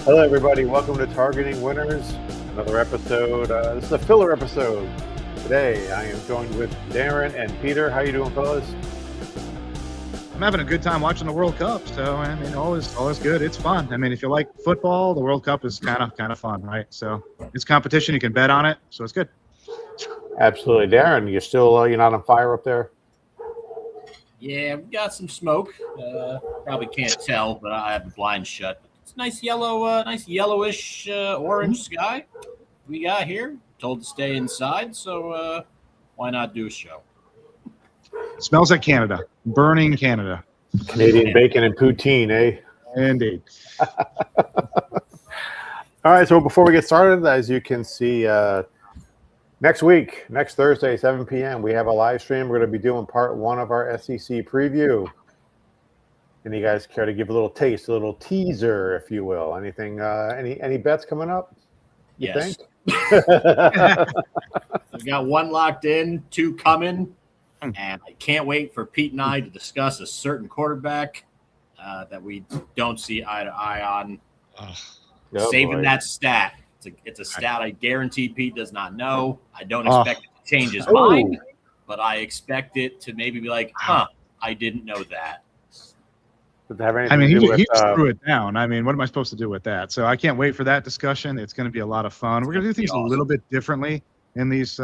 Hello, everybody. Welcome to Targeting Winners. Another episode. This is a filler episode. Today, I am joined with Darren and Peter. How you doing, fellas? I'm having a good time watching the World Cup. So, I mean, all is good. It's fun. I mean, if you like football, the World Cup is kind of fun, right? So it's competition. You can bet on it. So it's good. Absolutely. Darren, you're not on fire up there? Yeah, we got some smoke. Probably can't tell, but I have the blinds shut. It's nice yellow, nice yellowish orange sky we got here. Told to stay inside, so why not do a show? It smells like Canada. Burning Canada. Canadian bacon and poutine, eh? Indeed. All right, so before we get started, as you can see, next Thursday, 7 p.m., we have a live stream. We're going to be doing part one of our SEC preview. Any guys care to give a little taste, a little teaser, if you will? Anything? Any bets coming up? Yes. We've got one locked in, two coming, and I can't wait for Pete and I to discuss a certain quarterback that we don't see eye to eye on. Saving that stat. It's a stat I guarantee Pete does not know. I don't expect it to change his mind, but I expect it to maybe be like, I didn't know that. I mean, he just threw it down. I mean, what am I supposed to do with that? So I can't wait for that discussion. It's going to be a lot of fun. We're going to do things a little bit differently in these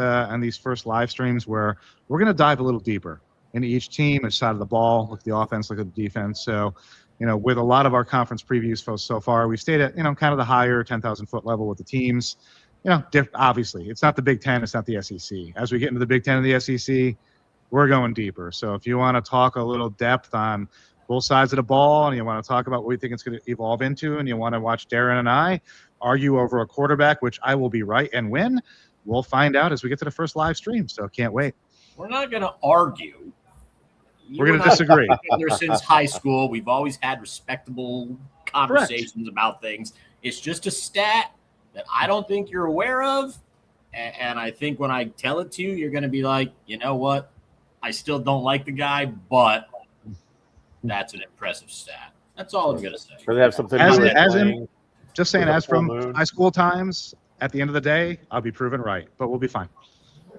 first live streams, where we're going to dive a little deeper into each team, each side of the ball, look at the offense, look at the defense. So, with a lot of our conference previews so far, we've stayed at, kind of the higher 10,000-foot level with the teams. Obviously, it's not the Big Ten, it's not the SEC. As we get into the Big Ten and the SEC, we're going deeper. So if you want to talk a little depth on both sides of the ball, and you want to talk about what we think it's going to evolve into, and you want to watch Darren and I argue over a quarterback, which I will be right and win, we'll find out as we get to the first live stream. So can't wait. We're not going to argue. We're going to disagree. Since high school, we've always had respectable conversations about things. It's just a stat that I don't think you're aware of, and I think when I tell it to you, you're going to be like, you know what? I still don't like the guy, but that's an impressive stat. That's all I'm going to say. Does it have something as from high school times, at the end of the day, I'll be proven right, but we'll be fine.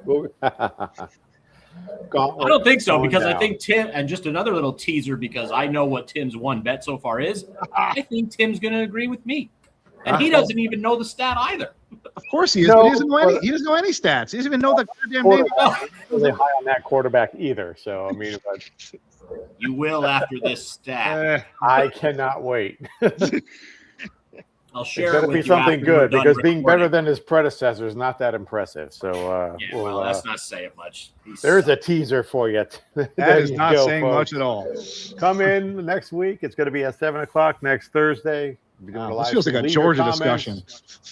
I don't think so, because I think Tim, and just another little teaser, because I know what Tim's one bet so far is, I think Tim's going to agree with me. And he doesn't even know the stat either. Of course he is, but he doesn't know any stats. He doesn't even know the goddamn name. Really high on that quarterback either. So, I mean, you will after this stat. I cannot wait. I'll share it's it with be you something good, because being recording. better than his predecessor is not that impressive. So, that's not saying much. There's a teaser for you. That is not saying much at all. Come in next week. It's going to be at 7:00 next Thursday. This feels like a Georgia discussion.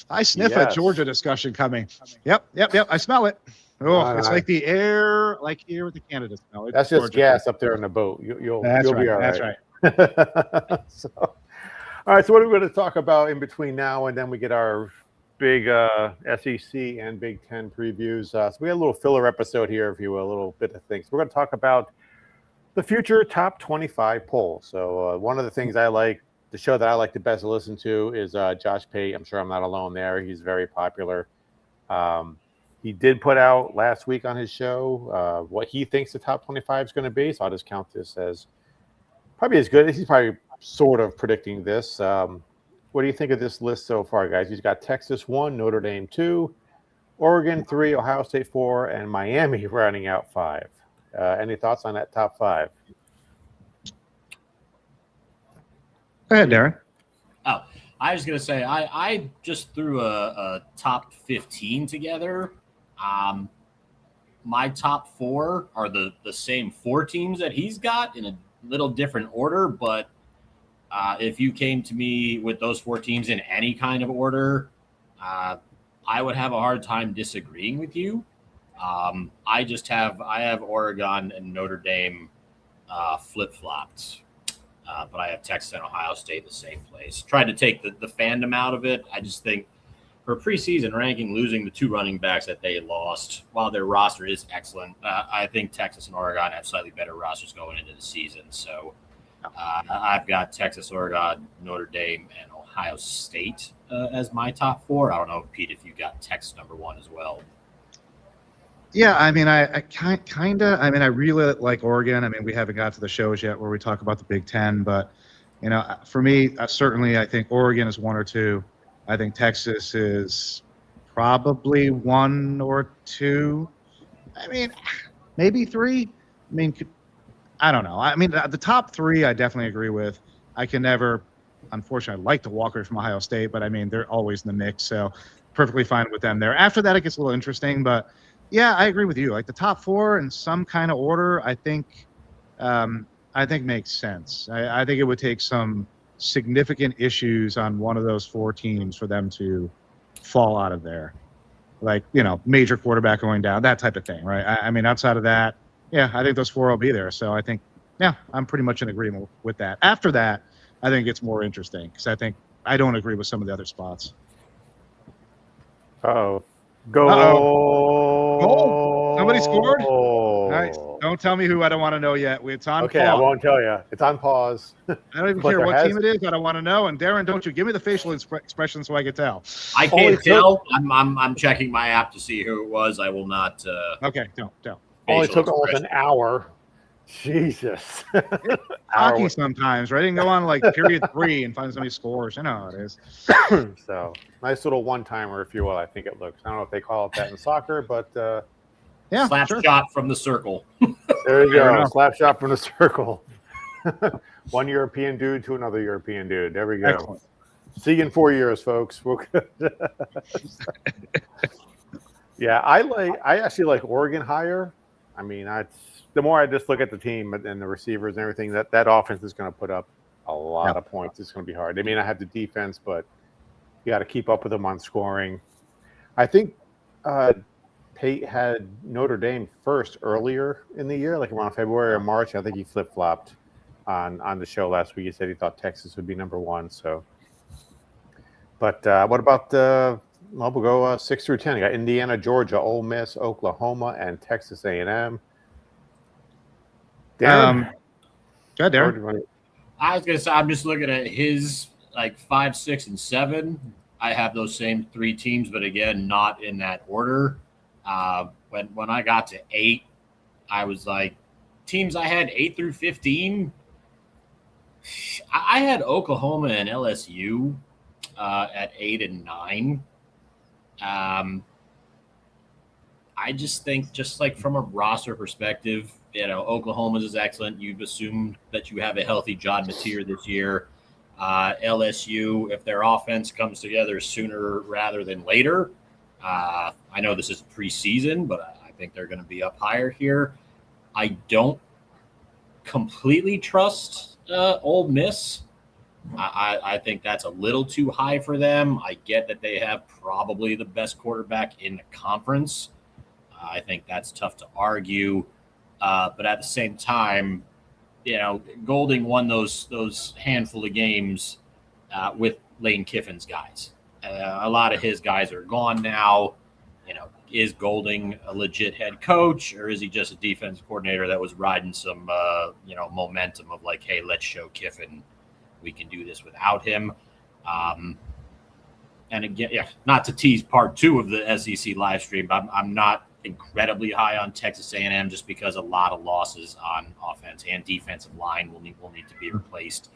I sniff a Georgia discussion coming. Yep. I smell it. Oh, it's like the air, like here with the Canada smell. That's just Georgia gas up there in the boat. You'll be all right. That's right. All right, so what are we going to talk about in between now and then we get our big SEC and Big Ten previews? So we got a little filler episode here, if you will, a little bit of things. We're going to talk about the future top 25 poll. So one of the things the show that I like the best to listen to is Josh Pate. I'm sure I'm not alone there. He's very popular. He did put out last week on his show what he thinks the top 25 is going to be. So I'll just count this as probably as good. He's probably sort of predicting this. What do you think of this list so far, guys? He's got Texas 1, Notre Dame 2, Oregon 3, Ohio State 4, and Miami rounding out 5. Any thoughts on that top 5? Go ahead, Darren. Oh, I was going to say, I just threw a top 15 together. My top 4 are the same 4 teams that he's got in a little different order, but if you came to me with those 4 teams in any kind of order, I would have a hard time disagreeing with you. I have Oregon and Notre Dame flip-flopped. But I have Texas and Ohio State the same place. Tried to take the fandom out of it. I just think for preseason ranking, losing the 2 running backs that they lost, while their roster is excellent, I think Texas and Oregon have slightly better rosters going into the season. So I've got Texas, Oregon, Notre Dame, and Ohio Ohio State as my top 4. I don't know, Pete, if you got Texas number 1 as well. Yeah, I mean, I kind of. I mean, I really like Oregon. I mean, we haven't got to the shows yet where we talk about the Big Ten, but for me, certainly, I think Oregon is 1 or 2. I think Texas is probably 1 or 2. I mean, maybe 3. I mean, I don't know. I mean, the top 3, I definitely agree with. I can never, unfortunately, I'd like to walk away from Ohio State, but I mean, they're always in the mix, so perfectly fine with them there. After that, it gets a little interesting, but yeah, I agree with you. Like the top 4 in some kind of order, I think makes sense. I think it would take some significant issues on one of those 4 teams for them to fall out of there. Like, major quarterback going down, that type of thing, right? I mean, outside of that, yeah, I think those 4 will be there. So I think, yeah, I'm pretty much in agreement with that. After that, I think it's more interesting because I think I don't agree with some of the other spots. Go. Goal. Somebody scored. Nice. Don't tell me who. I don't want to know yet. It's on okay, pause. I won't tell you. It's on pause. I don't even care what team it is. I don't want to know. And Darren, don't you give me the facial expression so I can tell. I can't tell. I'm checking my app to see who it was. I will not. Okay, don't. Only took almost an hour. Jesus. Hockey sometimes, right? You can go on like period 3 and find somebody scores. You know how it is. So nice little one-timer, if you will. I think it looks. I don't know if they call it that in soccer, but yeah, slap shot from the circle. There you go. Slap shot from the circle. One European dude to another European dude. There we go. Excellent. See you in 4 years, folks. We're good. Yeah, I actually like Oregon higher. I mean, the more I just look at the team and the receivers and everything, that offense is going to put up a lot of points. It's going to be hard. They may not have the defense, but you got to keep up with them on scoring. I think Pate had Notre Dame first earlier in the year, like around February or March. I think he flip-flopped on the show last week. He said he thought Texas would be number 1. So, but what about we'll go 6 through 10. You got Indiana, Georgia, Ole Miss, Oklahoma, and Texas A&M. Darren? Go ahead, Darren. I was going to say, I'm just looking at his like 5, 6, and 7. I have those same 3 teams, but again, not in that order. When I got to 8, I was like, teams I had 8 through 15. I had Oklahoma and LSU at 8 and 9. I just think, just like from a roster perspective, Oklahoma's is excellent. You've assumed that you have a healthy John Mateer this year. LSU, if their offense comes together sooner rather than later, I know this is preseason, but I think they're going to be up higher here. I don't completely trust Ole Miss. I think that's a little too high for them. I get that they have probably the best quarterback in the conference. I think that's tough to argue. But at the same time, Golding won those handful of games with Lane Kiffin's guys. A lot of his guys are gone now. Is Golding a legit head coach, or is he just a defense coordinator that was riding some momentum of like, hey, let's show Kiffin we can do this without him. And again, not to tease part 2 of the SEC live stream, but I'm not incredibly high on Texas A&M just because a lot of losses on offense and defensive line will need to be replaced.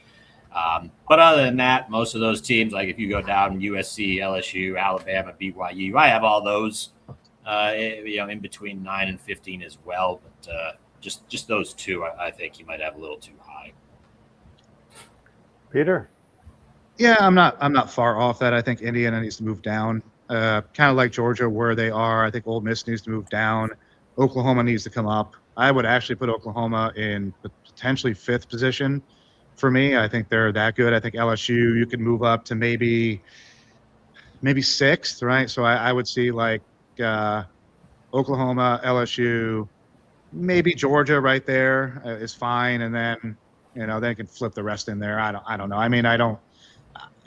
But other than that, most of those teams, like if you go down USC, LSU, Alabama, BYU, I have all those in between 9 and 15 as well. But just those 2, I think you might have a little too high. Peter? Yeah, I'm not far off that. I think Indiana needs to move down. Kind of like Georgia, where they are. I think Ole Miss needs to move down. Oklahoma needs to come up. I would actually put Oklahoma in potentially 5th position for me. I think they're that good. I think LSU, you could move up to maybe 6th, right? So I would see like Oklahoma, LSU, maybe Georgia right there is fine, and then then you can flip the rest in there. I don't know. I mean,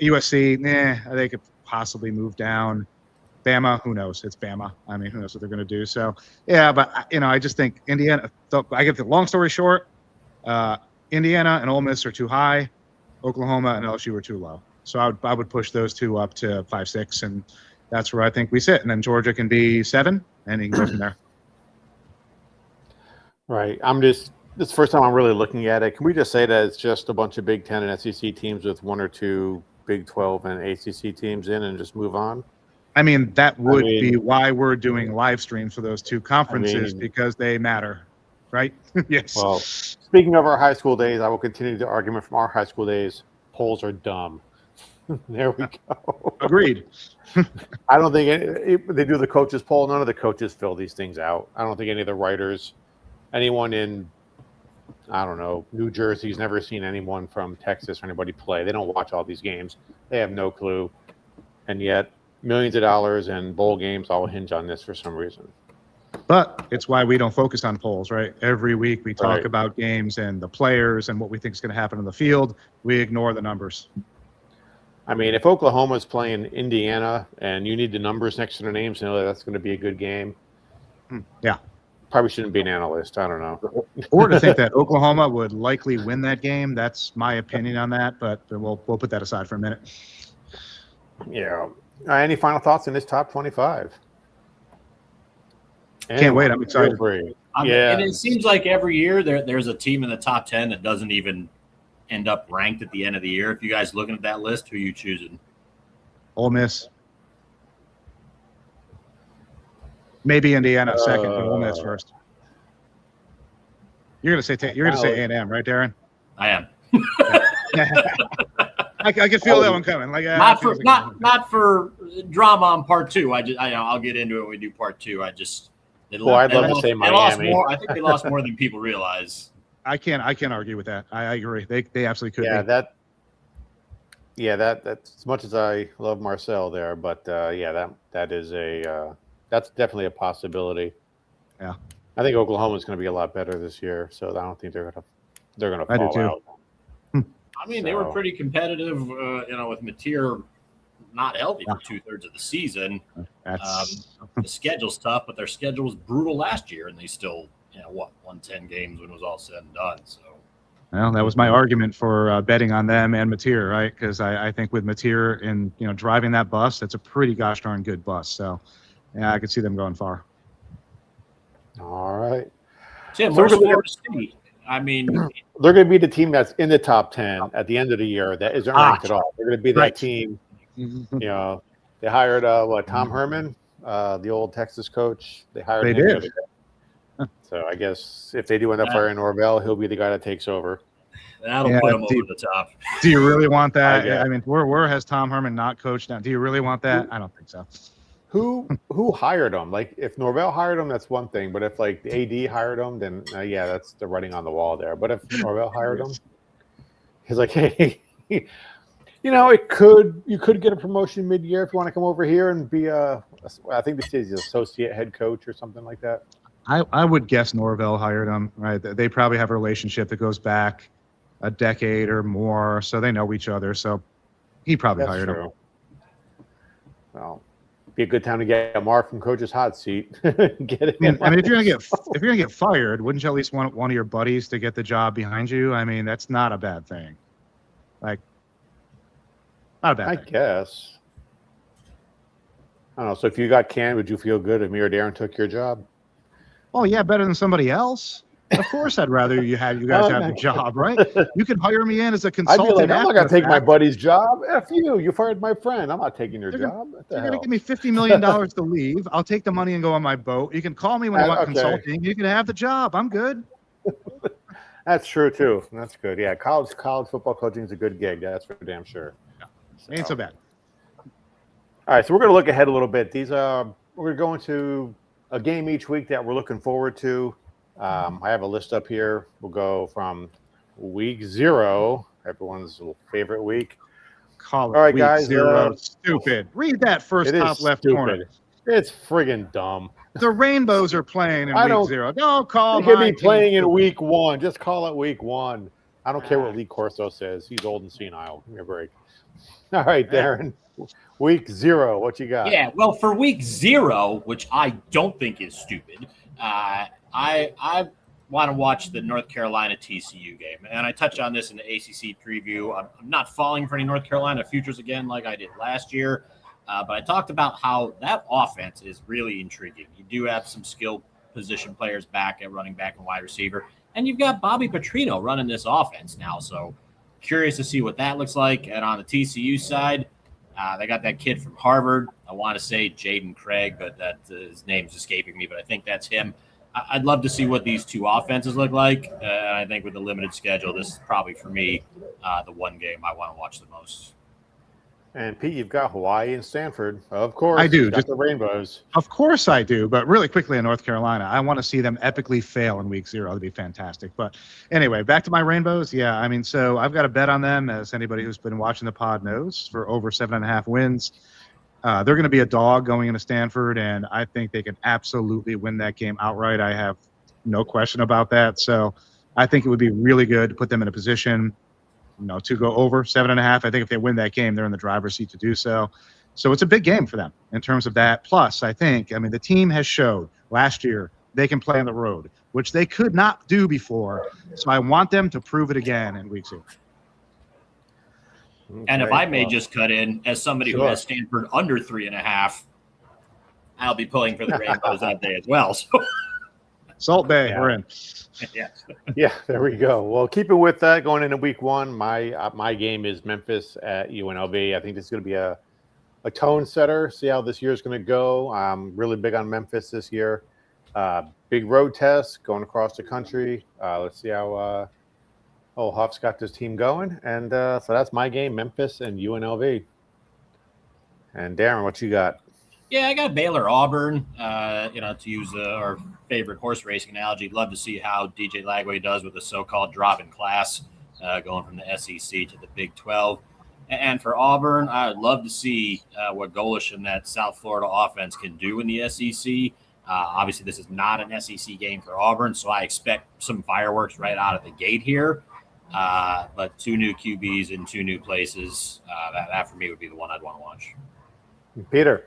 USC, they could possibly move down. Bama, who knows? It's Bama. I mean, who knows what they're going to do? So, yeah, but, I just think Indiana, I get the long story short, Indiana and Ole Miss are too high. Oklahoma and LSU are too low. So I would push those two up to 5, 6, and that's where I think we sit. And then Georgia can be 7, and you can go from there. Right. This is the first time I'm really looking at it. Can we just say that it's just a bunch of Big Ten and SEC teams with 1 or 2 Big 12 and ACC teams in and just move on? I mean, that would be why we're doing live streams for those 2 conferences, because they matter, right? Yes. Well, speaking of our high school days, I will continue the argument from our high school days. Polls are dumb. There we go. Agreed. I don't think they do the coaches poll. None of the coaches fill these things out. I don't think any of the writers, anyone in, I don't know, New Jersey's never seen anyone from Texas or anybody play. They don't watch all these games. They have no clue. And yet millions of dollars and bowl games all hinge on this for some reason. But it's why we don't focus on polls, right? Every week we talk about games and the players and what we think is going to happen on the field. We ignore the numbers. I mean, if Oklahoma's playing Indiana and you need the numbers next to their names to know that that's going to be a good game, yeah, probably shouldn't be an analyst. I don't know. Or to think that Oklahoma would likely win that game. That's my opinion on that, but we'll put that aside for a minute. Yeah. Any final thoughts in this top 25? Can't wait. I'm excited. Yeah. And it seems like every year there's a team in the top 10 that doesn't even end up ranked at the end of the year. If you guys looking at that list, who are you choosing? Ole Miss. Maybe Indiana second, but Ole Miss first. You're gonna say A&M, right, Darren? I am. I can feel that one coming. Like not for drama on part 2. I'll get into it when we do part 2. I'd love to say Miami. I think they lost more than people realize. I can't argue with that. I agree. They absolutely could. Yeah, that as much as I love Marcel there, but that is that's definitely a possibility. Yeah, I think Oklahoma's going to be a lot better this year, so I don't think they're going to fall out. I mean, they were pretty competitive, with Mateer not healthy for 2/3 of the season. The schedule's tough, but their schedule was brutal last year, and they still, won 10 games when it was all said and done. So, well, that was my argument for betting on them and Mateer, right? Because I think with Mateer and driving that bus, that's a pretty gosh darn good bus. So, yeah, I could see them going far. All right. Tim, where's Florida State? I mean, they're going to be the team that's in the top 10 at the end of the year that isn't ranked at all. They're going to be that team. They hired Tom Herman, the old Texas coach. They did. So I guess if they do end up firing Norvell, he'll be the guy that takes over. That'll put him over the top. Do you really want that? I mean, where has Tom Herman not coached now? Do you really want that? I don't think so. Who hired him? Like, if Norvell hired him, that's one thing. But if the AD hired him, then that's the writing on the wall there. But if Norvell hired him, he's like, hey, you could get a promotion mid-year if you want to come over here and be I think this is associate head coach or something like that. I would guess Norvell hired him, right? They probably have a relationship that goes back a decade or more, so they know each other. So he probably hired him. Well, be a good time to get Mark from Coach's hot seat. Get it. I mean, if you're gonna get fired, wouldn't you at least want one of your buddies to get the job behind you? I mean, that's not a bad thing. Not a bad thing. I guess. I don't know. So if you got canned, would you feel good if me or Darren took your job? Oh yeah, better than somebody else. Of course, I'd rather you guys have the job, right? You could hire me in as a consultant. I'd be like, I'm not gonna take my buddy's job. F you. You fired my friend. I'm not taking your job. You're gonna give me $50 million to leave. I'll take the money and go on my boat. You can call me when you want consulting. You can have the job. I'm good. That's true too. That's good. Yeah, college football coaching is a good gig. That's for damn sure. Ain't so bad. All right, so we're going to look ahead a little bit. We're going to go into a game each week that we're looking forward to. I have a list up here. We'll go from week 0, everyone's favorite week. Call it all right, week guys. 0. Stupid. Read that first top left corner. It's friggin' dumb. The Rainbows are playing in week 0. Don't call They could be playing in week 1. Just call it week 1. I don't care what Lee Corso says. He's old and senile. Give me a break. All right, Darren. Week 0, what you got? Yeah, well, for week 0, which I don't think is stupid, I want to watch the North Carolina TCU game. And I touched on this in the ACC preview. I'm not falling for any North Carolina futures again like I did last year, but I talked about how that offense is really intriguing. You do have some skill position players back at running back and wide receiver, and you've got Bobby Petrino running this offense now. So curious to see what that looks like. And on the TCU side, they got that kid from Harvard. I want to say Jaden Craig, but his name's escaping me, but I think that's him. I'd love to see what these two offenses look like. I think with the limited schedule, this is probably for me the one game I want to watch the most. And Pete, you've got Hawaii and Stanford. Of course. I do. Just the Rainbows. Of course I do. But really quickly in North Carolina, I want to see them epically fail in week 0. That'd be fantastic. But anyway, back to my Rainbows. Yeah, I mean, so I've got a bet on them, as anybody who's been watching the pod knows, for over 7.5 wins. They're going to be a dog going into Stanford, and I think they can absolutely win that game outright. I have no question about that. So I think it would be really good to put them in a position, to go over 7.5. I think if they win that game, they're in the driver's seat to do so. So it's a big game for them in terms of that. Plus, I mean, the team has showed last year they can play on the road, which they could not do before. So I want them to prove it again in week 2. And if I may just cut in, as somebody who has Stanford under 3.5, I'll be pulling for the Rainbows that day as well. So. Salt Bay, we're in. Yeah, there we go. Well, keep it with that going into week 1. My game is Memphis at UNLV. I think this is going to be a tone setter. See how this year is going to go. I'm really big on Memphis this year. Big road test going across the country. Let's see how Huff's got this team going. And so that's my game, Memphis and UNLV. And Darren, what you got? Yeah, I got Baylor Auburn. To use our favorite horse racing analogy, love to see how DJ Lagway does with the so-called drop in class, going from the SEC to the Big 12. And for Auburn, I'd love to see what Golish and that South Florida offense can do in the SEC. Obviously, this is not an SEC game for Auburn, so I expect some fireworks right out of the gate here. But 2 new QBs in 2 new places, that for me would be the one I'd want to watch. Peter.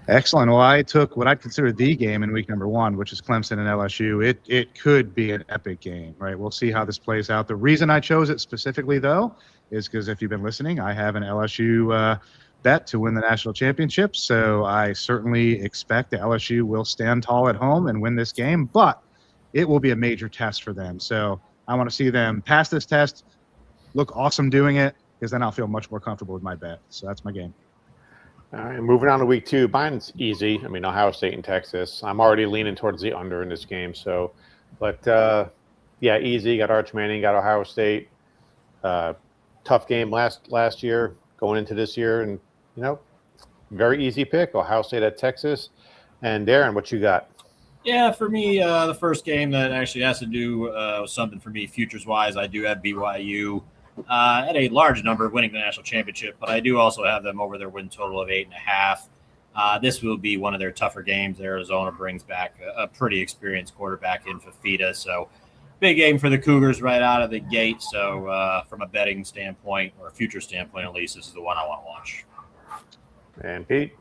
Excellent. Well, I took what I'd consider the game in week number 1, which is Clemson and LSU. It could be an epic game, right? We'll see how this plays out. The reason I chose it specifically, though, is because if you've been listening, I have an LSU bet to win the national championship. So I certainly expect that LSU will stand tall at home and win this game, but it will be a major test for them. So I want to see them pass this test, look awesome doing it, because then I'll feel much more comfortable with my bet. So that's my game. All right, moving on to week 2. Mine's easy. I mean, Ohio State and Texas. I'm already leaning towards the under in this game. So, but yeah, easy. Got Arch Manning, got Ohio State. Tough game last year, going into this year, and very easy pick. Ohio State at Texas. And Darren, what you got? Yeah, for me, the first game that actually has to do with something for me futures-wise, I do have BYU at a large number of winning the national championship, but I do also have them over their win total of 8.5. This will be one of their tougher games. Arizona brings back a pretty experienced quarterback in Fafita, so big game for the Cougars right out of the gate. So from a betting standpoint, or a future standpoint at least, this is the one I want to watch. And Pete?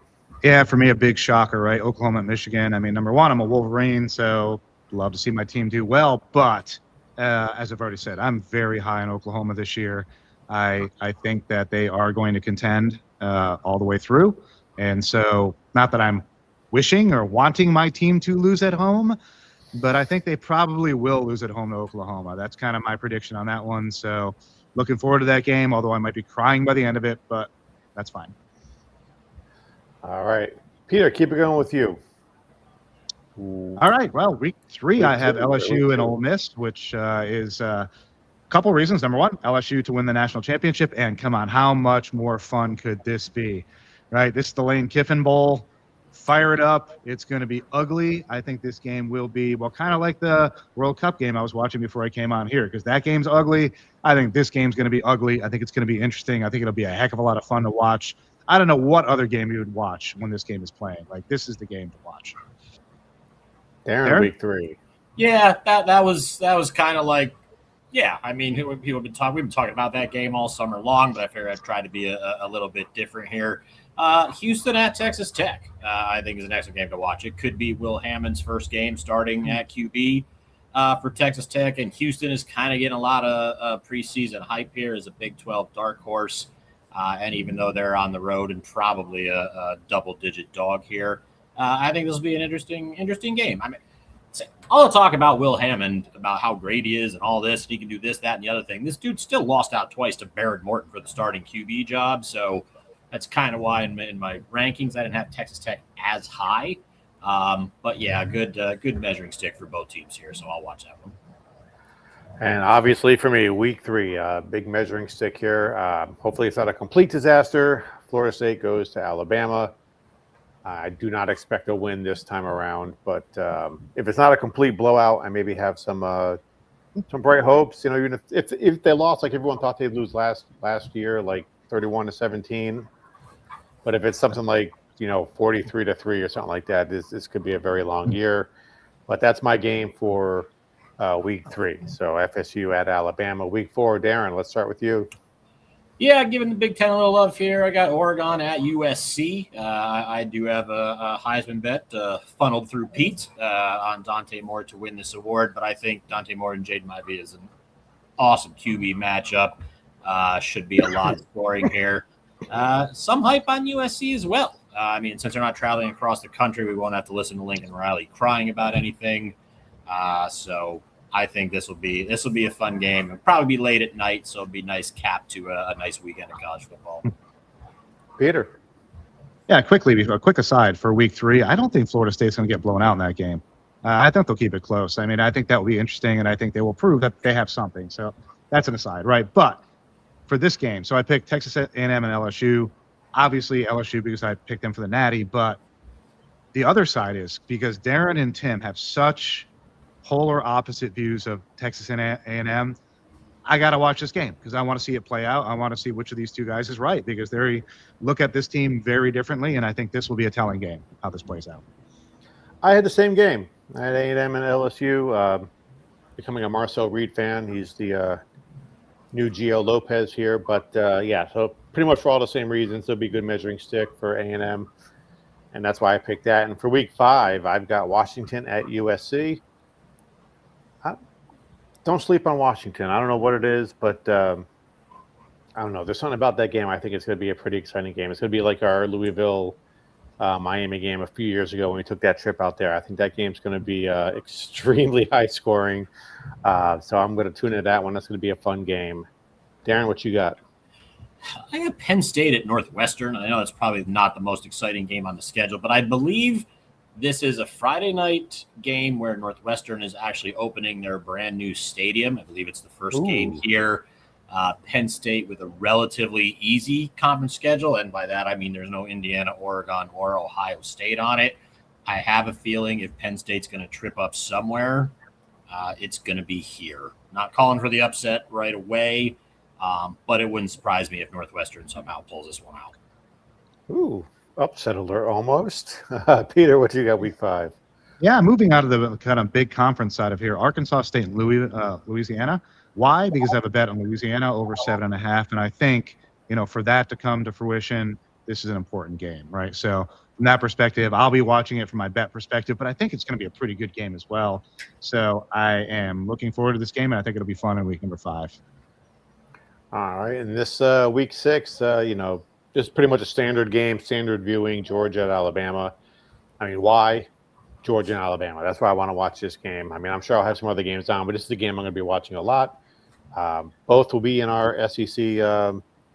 Yeah, for me, a big shocker, right? Oklahoma at Michigan. I mean, number 1, I'm a Wolverine, so love to see my team do well. But as I've already said, I'm very high on Oklahoma this year. I think that they are going to contend all the way through. And so not that I'm wishing or wanting my team to lose at home, but I think they probably will lose at home to Oklahoma. That's kind of my prediction on that one. So looking forward to that game, although I might be crying by the end of it, but that's fine. All right. Peter, keep it going with you. All right. Well, week 3, I have LSU and Ole Miss, which is a couple reasons. Number 1, LSU to win the national championship. And come on, how much more fun could this be? Right? This is the Lane Kiffin Bowl. Fire it up. It's going to be ugly. I think this game will be, well, kind of like the World Cup game I was watching before I came on here, because that game's ugly. I think this game's going to be ugly. I think it's going to be interesting. I think it'll be a heck of a lot of fun to watch. I don't know what other game you would watch when this game is playing. Like, this is the game to watch. Darren, week 3. Yeah, that was kind of like, yeah. I mean, we've been talking about that game all summer long, but I figured I'd try to be a little bit different here. Houston at Texas Tech, I think is an excellent game to watch. It could be Will Hammond's first game starting at QB. for Texas Tech, and Houston is kind of getting a lot of preseason hype here as a Big 12 dark horse. And even though they're on the road and probably a double-digit dog here, I think this will be an interesting game. I mean, all the talk about Will Hammond, about how great he is and all this, and he can do this, that, and the other thing. This dude still lost out twice to Barrett Morton for the starting QB job. So that's kind of why in my rankings I didn't have Texas Tech as high. But yeah, good measuring stick for both teams here. So I'll watch that one. And obviously for me, week 3, big measuring stick here. Hopefully it's not a complete disaster. Florida State goes to Alabama. I do not expect a win this time around, but if it's not a complete blowout, I maybe have some bright hopes. You know, even if they lost, like everyone thought they'd lose last year, like 31-17. But if it's something like 43-3 or something like that, this could be a very long year. But that's my game for week 3. So FSU at Alabama. Week 4, Darren, let's start with you. Yeah, giving the Big Ten a little love here. I got Oregon at USC. I do have a Heisman bet funneled through Pete on Dante Moore to win this award, but I think Dante Moore and Jaden Ivey is an awesome QB matchup. Should be a lot of scoring here. Some hype on USC as well. I mean, since they're not traveling across the country, we won't have to listen to Lincoln Riley crying about anything. So I think this will be a fun game. It'll probably be late at night, so it'll be a nice cap to a nice weekend of college football. Peter. Yeah, a quick aside for week 3. I don't think Florida State's going to get blown out in that game. I think they'll keep it close. I mean, I think that will be interesting, and I think they will prove that they have something. So that's an aside, right? But for this game, so I picked Texas A&M and LSU. Obviously LSU because I picked them for the Natty, but the other side is because Darren and Tim have such polar opposite views of Texas and A&M. I got to watch this game because I want to see it play out. I want to see which of these two guys is right because they look at this team very differently, and I think this will be a telling game how this plays out. I had the same game. I had A&M and LSU. Becoming a Marcel Reed fan. He's the new Gio Lopez here, but yeah, so pretty much for all the same reasons, it'll be a good measuring stick for A&M, and that's why I picked that. And for week 5, I've got Washington at USC. Don't sleep on Washington. I don't know what it is, but I don't know. There's something about that game. I think it's going to be a pretty exciting game. It's going to be like our Louisville Miami game a few years ago when we took that trip out there. I think that game's going to be extremely high scoring. So I'm going to tune into that one. That's going to be a fun game. Darren, what you got? I have Penn State at Northwestern. I know that's probably not the most exciting game on the schedule, but I believe this is a Friday night game where Northwestern is actually opening their brand new stadium. I believe it's the first game here. Penn State with a relatively easy conference schedule, and by that I mean there's no Indiana, Oregon, or Ohio State on it. I have a feeling if Penn State's going to trip up somewhere, it's going to be here. Not calling for the upset right away, but it wouldn't surprise me if Northwestern somehow pulls this one out. Ooh, upset alert almost. Peter, what you got week 5? Yeah, moving out of the kind of big conference side of here, Arkansas State and Louisiana. Why? Because I have a bet on Louisiana over 7.5, and I think for that to come to fruition, this is an important game, right? So from that perspective, I'll be watching it from my bet perspective, but I think it's going to be a pretty good game as well. So I am looking forward to this game, and I think it'll be fun in week number 5. All right, and this week 6, just pretty much a standard game, standard viewing, Georgia at Alabama. I mean, why Georgia and Alabama? That's why I want to watch this game. I mean, I'm sure I'll have some other games on, but this is a game I'm going to be watching a lot. Both will be in our SEC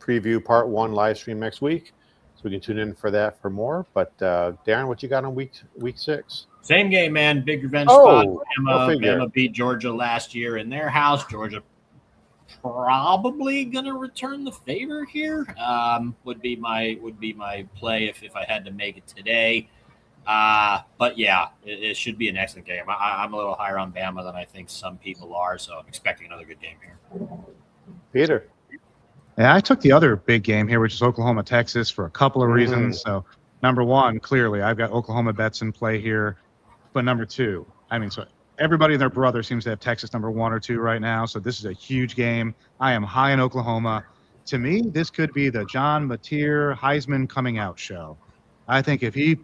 preview part 1 live stream next week, so we can tune in for that for more. But Darren, what you got on week 6? Same game, man. Big revenge spot. Bama beat Georgia last year in their house. Georgia probably gonna return the favor here. Would be my play if I had to make it today. But yeah, it should be an excellent game. I'm a little higher on Bama than I think some people are, so I'm expecting another good game here. Peter. Yeah, I took the other big game here, which is Oklahoma, Texas, for a couple of reasons. So number 1, clearly, I've got Oklahoma bets in play here. But number 2, so everybody and their brother seems to have Texas number 1 or 2 right now. So this is a huge game. I am high in Oklahoma. To me, this could be the John Mateer Heisman coming out show. I think if he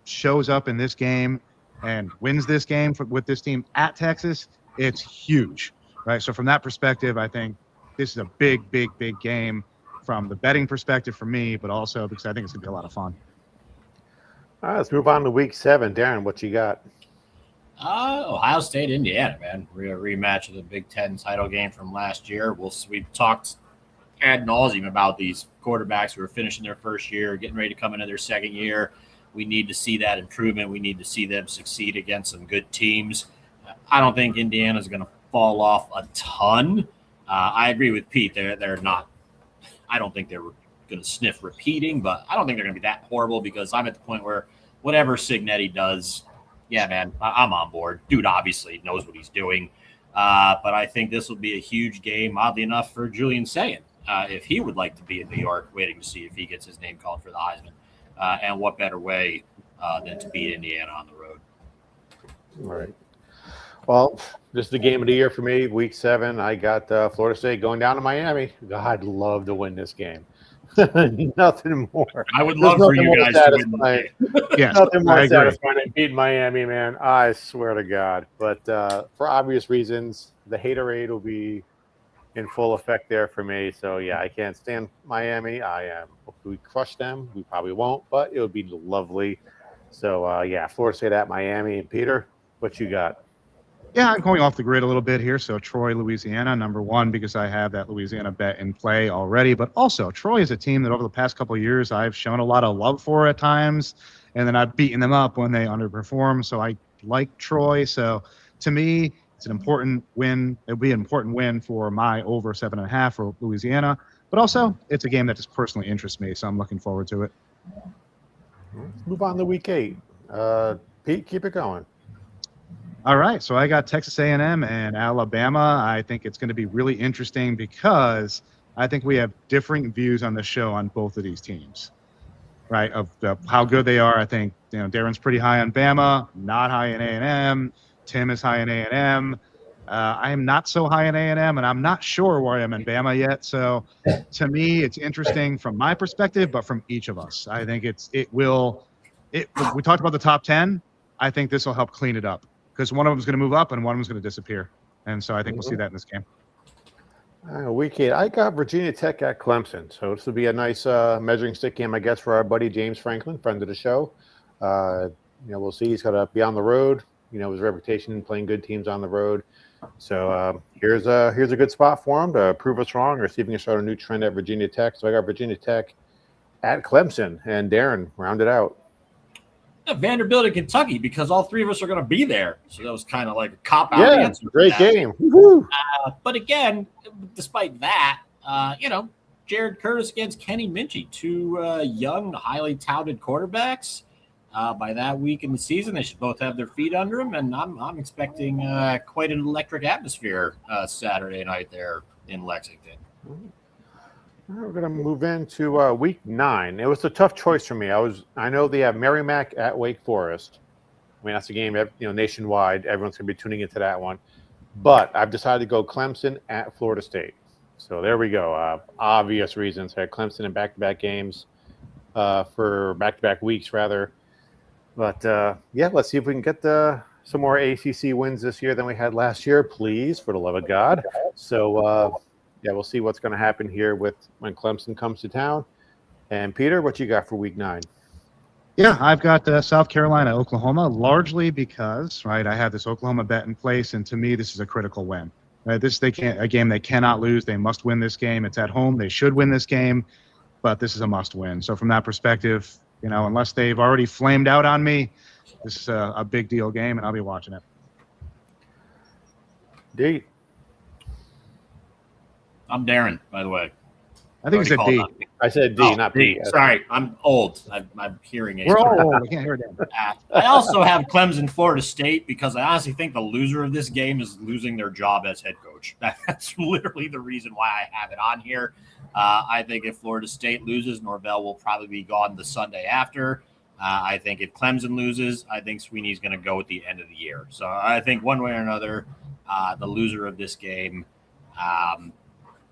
shows up in this game and wins this game with this team at Texas, it's huge, right? So from that perspective, I think this is a big, big, big game from the betting perspective for me, but also because I think it's going to be a lot of fun. All right, let's move on to week 7. Darren, what you got? Ohio State, Indiana, man. Rematch of the Big Ten title game from last year. We've talked ad nauseum about these quarterbacks who are finishing their first year, getting ready to come into their second year. We need to see that improvement. We need to see them succeed against some good teams. I don't think Indiana is going to fall off a ton. I agree with Pete. They're not. I don't think they're going to sniff repeating, but I don't think they're going to be that horrible because I'm at the point where whatever Signetti does, yeah, man, I'm on board. Dude obviously knows what he's doing. But I think this will be a huge game, oddly enough, for Julian Sayin, if he would like to be in New York, waiting to see if he gets his name called for the Heisman. And what better way than to beat Indiana on the road? All right. Well, this is the game of the year for me, week 7. I got Florida State going down to Miami. I'd love to win this game. Nothing more. I would love for you guys to win. Yes, nothing more satisfying than beating Miami, man. I swear to God. But for obvious reasons, the haterade will be in full effect there for me. So, yeah, I can't stand Miami. If we crush them, we probably won't, but it would be lovely. So, yeah, Florida State at Miami. And Peter, what you got? Yeah, I'm going off the grid a little bit here. So Troy, Louisiana, number 1, because I have that Louisiana bet in play already. But also, Troy is a team that over the past couple of years I've shown a lot of love for at times, and then I've beaten them up when they underperform. So I like Troy. So to me, it's an important win. It'll be an important win for my over 7.5 for Louisiana. But also, it's a game that just personally interests me, so I'm looking forward to it. Let's move on to week 8. Pete, keep it going. All right, so I got Texas A&M and Alabama. I think it's going to be really interesting because I think we have differing views on the show on both of these teams, right? Of how good they are. I think Darren's pretty high on Bama, not high in A&M. Tim is high in A&M. I am not so high in A&M, and I'm not sure where I am in Bama yet. So to me, it's interesting from my perspective, but from each of us. I think we talked about the top 10. I think this will help clean it up because one of them is going to move up and one of them is going to disappear. And so I think we'll see that in this game. Week 8, I got Virginia Tech at Clemson. So this will be a nice measuring stick game, I guess, for our buddy James Franklin, friend of the show. We'll see. He's got to be on the road. His reputation playing good teams on the road. So here's a good spot for him to prove us wrong or see if we can start a new trend at Virginia Tech. So I got Virginia Tech at Clemson, and Darren, round it out. Vanderbilt and Kentucky, because all three of us are going to be there. So that was kind of like a cop-out answer. Great game. But again, despite that, Jared Curtis against Kenny Minchey, 2 young, highly touted quarterbacks. By that week in the season, they should both have their feet under them, and I'm expecting quite an electric atmosphere Saturday night there in Lexington. We're going to move into week 9. It was a tough choice for me. I know they have Merrimack at Wake Forest. I mean, that's a game nationwide. Everyone's going to be tuning into that one. But I've decided to go Clemson at Florida State. So there we go. Obvious reasons. I had Clemson in back-to-back games for back-to-back weeks, rather. But, let's see if we can get some more ACC wins this year than we had last year, please, for the love of God. So, we'll see what's going to happen here when Clemson comes to town. And, Peter, what you got for week 9? Yeah, I've got South Carolina, Oklahoma, largely because, I have this Oklahoma bet in place, and to me, this is a critical win. A game they cannot lose. They must win this game. It's at home. They should win this game, but this is a must win. So from that perspective, unless they've already flamed out on me, this is a big deal game, and I'll be watching it. D. I'm Darren, by the way. I think you said D. I said D, not P. Sorry, I'm old. I'm hearing it. We're all old. I can't hear it. I also have Clemson, Florida State, because I honestly think the loser of this game is losing their job as head coach. That's literally the reason why I have it on here. I think if Florida State loses, Norvell will probably be gone the Sunday after. I think if Clemson loses, I think Sweeney's going to go at the end of the year. So I think one way or another, the loser of this game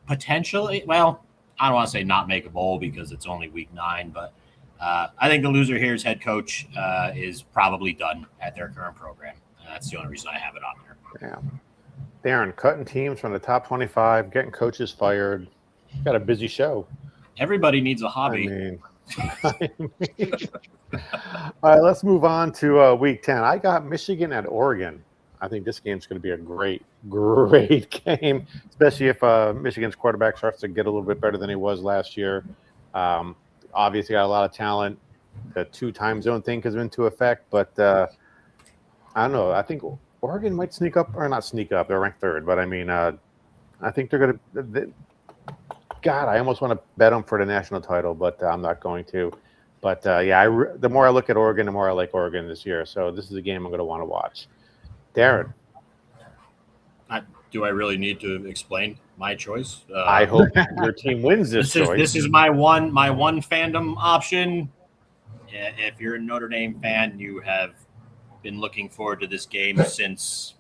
potentially, well, I don't want to say not make a bowl because it's only week 9, but I think the loser here's head coach is probably done at their current program. That's the only reason I have it on there. Damn. Darren, cutting teams from the top 25, getting coaches fired. Got a busy show. Everybody needs a hobby. All right, let's move on to week 10. I got Michigan at Oregon. I think this game's going to be a great game, especially if Michigan's quarterback starts to get a little bit better than he was last year. Obviously, got a lot of talent. The 2 time zone thing comes into effect, but I don't know. I think Oregon might sneak up, or not sneak up. They're ranked 3rd, but I mean, I think they're going to. God, I almost want to bet them for the national title, but I'm not going to. But the more I look at Oregon, the more I like Oregon this year. So this is a game I'm going to want to watch. Darren, do I really need to explain my choice? I hope your team wins this choice. This is my one fandom option. If you're a Notre Dame fan, you have been looking forward to this game since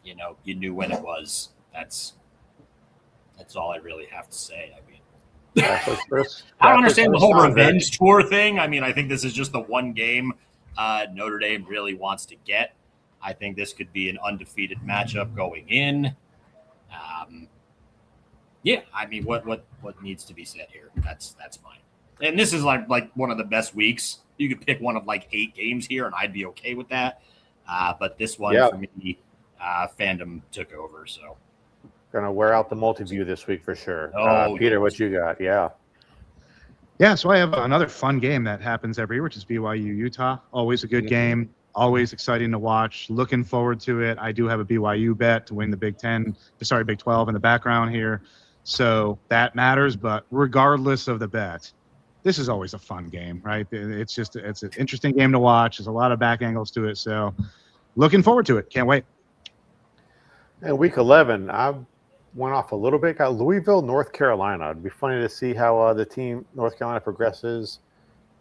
you knew when it was. That's all I really have to say. I mean, I don't understand the whole revenge tour thing. I mean, I think this is just the one game Notre Dame really wants to get. I think this could be an undefeated matchup going in. I mean, what needs to be said here? That's mine. And this is like one of the best weeks. You could pick one of like 8 games here, and I'd be okay with that. But this one for me, fandom took over. So gonna wear out the multi-view this week for sure. Peter, what you got? Yeah, so I have another fun game that happens every year, which is BYU Utah. Always a good game. Always exciting to watch. Looking forward to it. I do have a BYU bet to win the Big 12 in the background here. So that matters. But regardless of the bet, this is always a fun game, right? It's an interesting game to watch. There's a lot of back angles to it. So looking forward to it. Can't wait. And week 11, I went off a little bit. Got Louisville, North Carolina. It'd be funny to see how the team North Carolina progresses.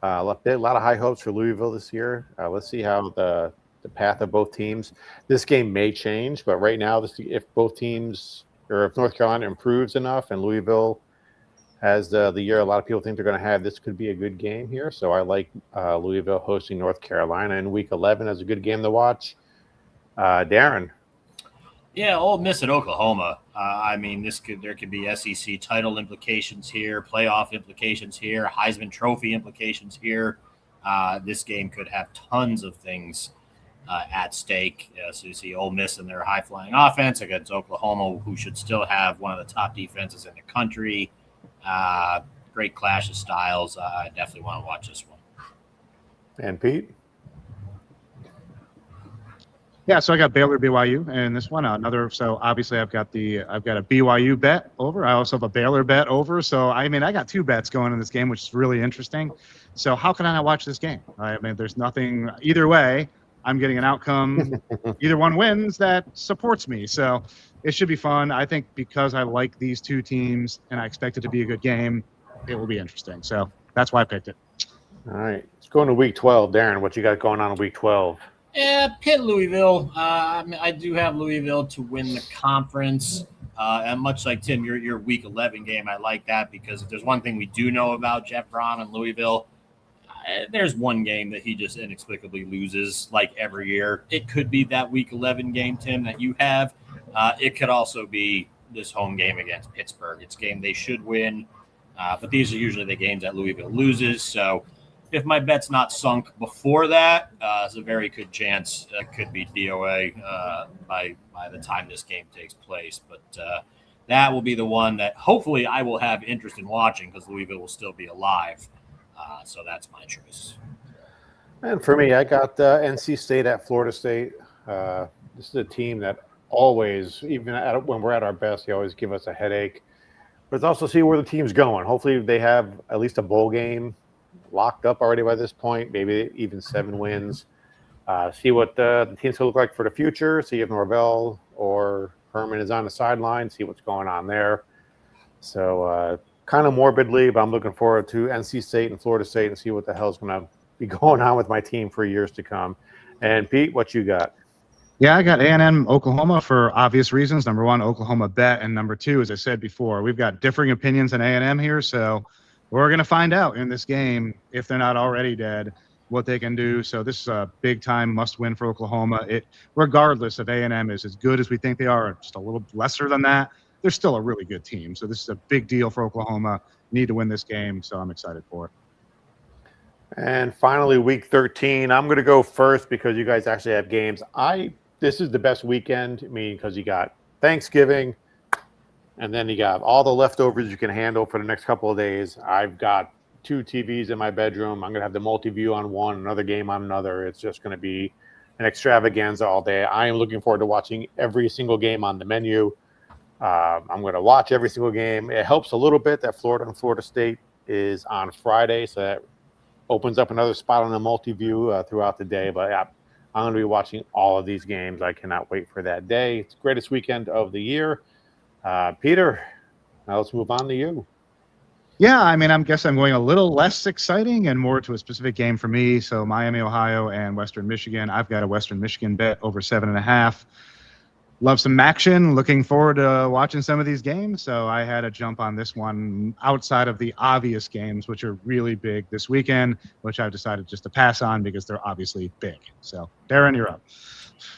A lot of high hopes for Louisville this year. Let's see how the path of both teams. This game may change, but right now, if both teams, or if North Carolina improves enough and Louisville has the year a lot of people think they're going to have, this could be a good game here. So I like Louisville hosting North Carolina in week 11 as a good game to watch. Darren. Yeah, Ole Miss at Oklahoma. I mean, there could be SEC title implications here, playoff implications here, Heisman Trophy implications here. This game could have tons of things at stake. So you see Ole Miss and their high-flying offense against Oklahoma, who should still have one of the top defenses in the country. Great clash of styles. I definitely want to watch this one. And Pete? Yeah, so I got Baylor BYU and this one so obviously I've got a BYU bet over. I also have a Baylor bet over. So I mean I got 2 bets going in this game, which is really interesting. So how can I not watch this game? I mean there's nothing either way. I'm getting an outcome either one wins that supports me. So it should be fun. I think because I like these 2 teams and I expect it to be a good game, it will be interesting. So that's why I picked it. All right. Let's go into week 12. Darren, what you got going on in week 12? Yeah, Pitt Louisville. I do have Louisville to win the conference. And much like Tim, your week 11 game, I like that because if there's one thing we do know about Jeff Braun and Louisville, there's one game that he just inexplicably loses like every year. It could be that week 11 game, Tim, that you have. It could also be this home game against Pittsburgh. It's a game they should win. But these are usually the games that Louisville loses. So if my bet's not sunk before that, there's a very good chance it could be DOA by the time this game takes place. But that will be the one that hopefully I will have interest in watching because Louisville will still be alive. So that's my choice. And for me, I got NC State at Florida State. This is a team that always, even when we're at our best, they always give us a headache. But it's also see where the team's going. Hopefully they have at least a bowl game locked up already by this point, maybe even 7 wins. See what the team's going to look like for the future. See if Norvell or Herman is on the sideline. See what's going on there. So kind of morbidly, but I'm looking forward to NC State and Florida State and see what the hell's going to be going on with my team for years to come. And Pete, what you got? Yeah, I got A&M Oklahoma for obvious reasons. Number 1, Oklahoma bet, and number 2, as I said before, we've got differing opinions on A&M here, so we're going to find out in this game, if they're not already dead, what they can do. So this is a big-time must-win for Oklahoma. Regardless if A&M is as good as we think they are, or just a little lesser than that, they're still a really good team. So this is a big deal for Oklahoma. Need to win this game, so I'm excited for it. And finally, week 13. I'm going to go first because you guys actually have games. This is the best weekend, because you got Thanksgiving, and then you got all the leftovers you can handle for the next couple of days. I've got 2 TVs in my bedroom. I'm going to have the multi-view on one, another game on another. It's just going to be an extravaganza all day. I am looking forward to watching every single game on the menu. I'm going to watch every single game. It helps a little bit that Florida and Florida State is on Friday, so that opens up another spot on the multi-view throughout the day. But yeah, I'm going to be watching all of these games. I cannot wait for that day. It's the greatest weekend of the year. Peter, now let's move on to you. Yeah, I guess I'm going a little less exciting and more to a specific game for me. So Miami, Ohio, and Western Michigan. I've got a Western Michigan bet over 7.5. Love some action. Looking forward to watching some of these games. So I had a jump on this one outside of the obvious games, which are really big this weekend, which I've decided just to pass on because they're obviously big. So Darren, you're up.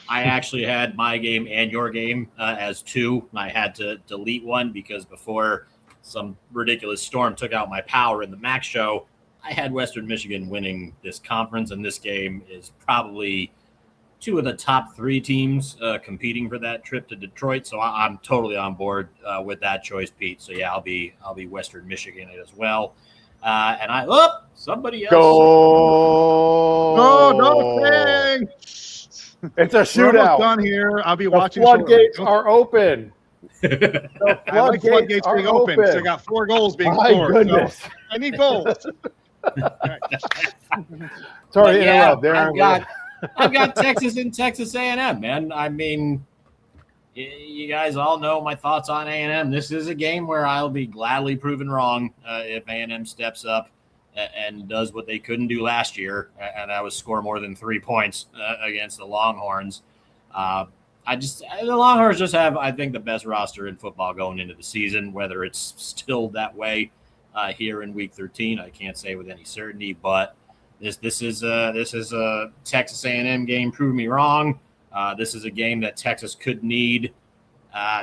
I actually had my game and your game as 2. I had to delete one because before some ridiculous storm took out my power in the Max show, I had Western Michigan winning this conference, and this game is probably 2 of the top 3 teams competing for that trip to Detroit. So I'm totally on board with that choice, Pete. So yeah, I'll be Western Michigan as well. And somebody else. No, thing. It's a shootout. We're almost done here. I'll be watching. The floodgates are open. The floodgates being open. So I got 4 goals being scored. Goodness. So I need goals. Sorry to interrupt, Darren. I've got Texas and Texas A&M, man. You guys all know my thoughts on A&M. This is a game where I'll be gladly proven wrong if A&M steps up and does what they couldn't do last year, and that was score more than 3 points against the Longhorns. The Longhorns just have, I think, the best roster in football going into the season. Whether it's still that way here in Week 13, I can't say with any certainty. But this is a Texas A&M game. Prove me wrong. This is a game that Texas could need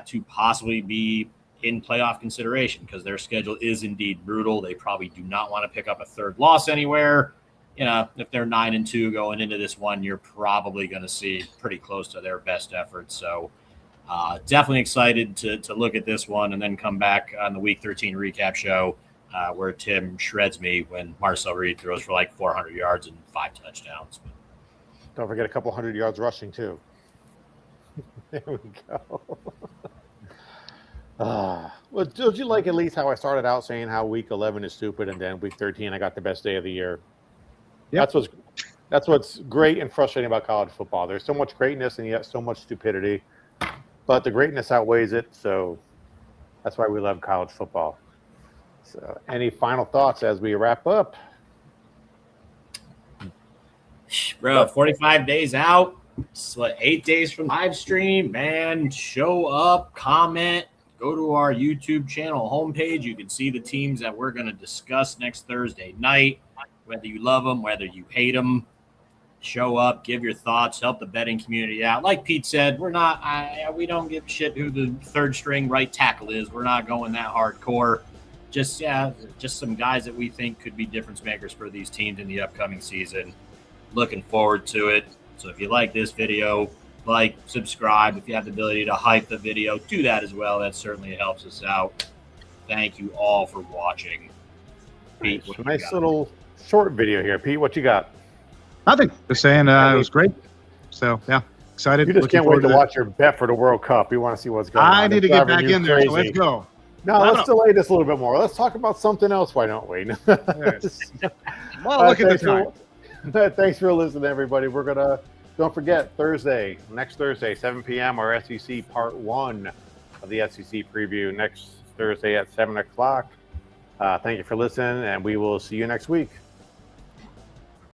to possibly be in playoff consideration because their schedule is indeed brutal. They probably do not want to pick up a 3rd loss anywhere. If they're 9-2 going into this one, you're probably going to see pretty close to their best effort. So definitely excited to look at this one and then come back on the Week 13 recap show where Tim shreds me when Marcel Reed throws for like 400 yards and 5 touchdowns. Don't forget a couple 100 yards rushing too. There we go. Well, did you like at least how I started out saying how Week 11 is stupid and then Week 13 I got the best day of the year? Yep. That's what's great and frustrating about college football. There's so much greatness and yet so much stupidity, but the greatness outweighs it. So that's why we love college football. So any final thoughts as we wrap up? Bro, 45 days out. It's 8 days from live stream, man. Show up, comment, go to our YouTube channel homepage. You can see the teams that we're going to discuss next Thursday night. Whether you love them, whether you hate them, show up, give your thoughts, help the betting community out. Like Pete said, we don't give a shit who the 3rd string right tackle is. We're not going that hardcore. Just some guys that we think could be difference makers for these teams in the upcoming season. Looking forward to it. So if you like this video, subscribe. If you have the ability to hype the video, do that as well. That certainly helps us out. Thank you all for watching. Pete, nice little short video here. Pete, what you got? Nothing. Just saying it was great. So, yeah, excited. You just can't wait to watch your bet for the World Cup. You want to see what's going on. I need to get back in there, so let's go. No, let's delay this a little bit more. Let's talk about something else. Why don't we? Yes. Well, look at the time. Thanks for listening, everybody. Don't forget, next Thursday, 7 p.m., our SEC Part 1 of the SEC preview next Thursday at 7 o'clock. Thank you for listening, and we will see you next week.